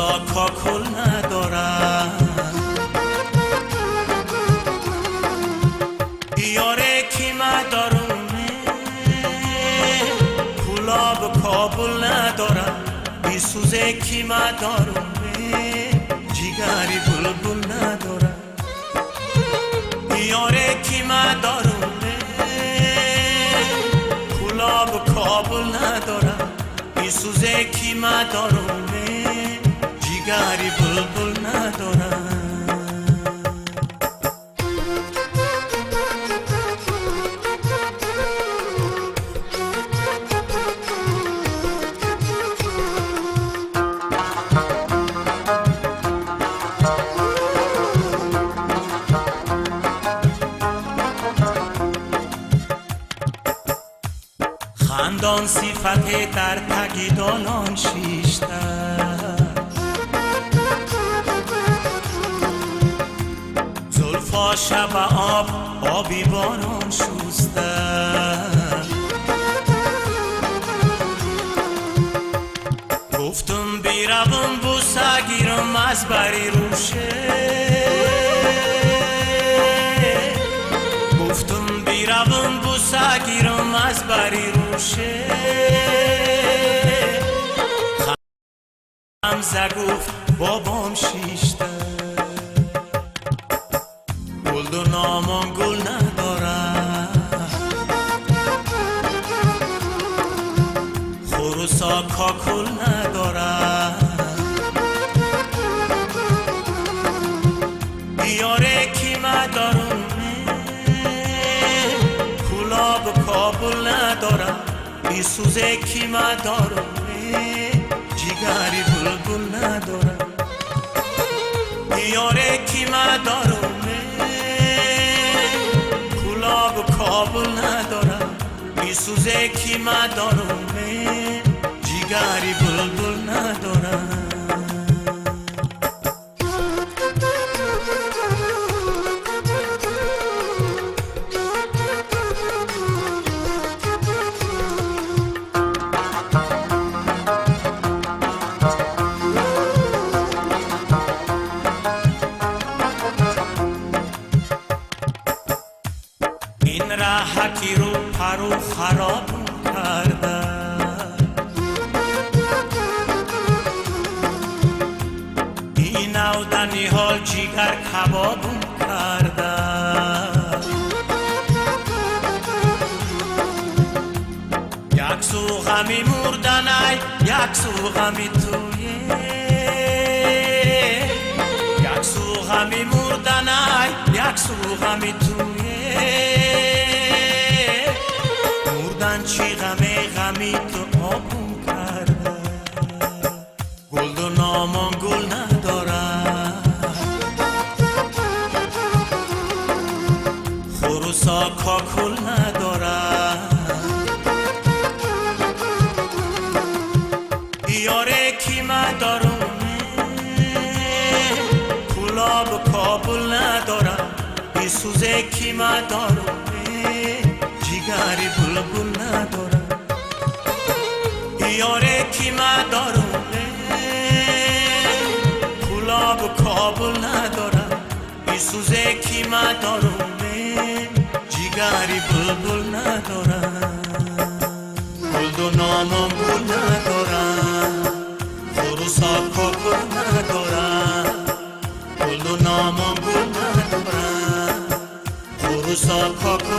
خروسا کاکل ندارم. یاره کی مدارونه کلاب کابل ندارم. بی سوزه کی مدارونه جیگری بلبل ندارم. یاره کی مدارونه کلاب کابل ندارم. بی سوزه کی مدارونه جیگری بلبل ندارم. خندان صفت در تگیدانان شیشتر. زلفا شب آب آبی باران شوستر. گفتم بیرم بوسه گیرم از بری روشه. گفتم بیرم بوسه گیرم از بری روشه. خمزه گفت بابام شیشته. گل و نامان گل ندارم. خروسا کاکل ندارم. یاره کی مدارونه کلاب کابل ندارم. بی سوزه کی مدارونه جیگری بلبل ندارم. یاره کی مدارونه کلاب کابل ندارم. بی سوزه کی مدارونه جیگری بلبل ندارم. این رهکی رو پرو خراب کرده. این نودنی حال جیگر کباب کرده. یک سو غمی مردنی یک سو غمی تویه. یک سو غمی مردنی یک سو غمی تویه. مردن چی غمی تو آبون کرده. گل و نامان گل ندارم. خروسا کاکل ندارم. یاره کی مدارونه کلاب کابل ندارم. بی سوزه کی مدارونه جیگری بلبل ندارم. یاره کی مدارونه کلاب کابل ندارم. بی سوزه کی مدارونه جیگری بلبل ندارم. گل و نامم گل ندارم. خروسا کاکل ندارم. گل و نامم گل ندارم. خروسا کاکل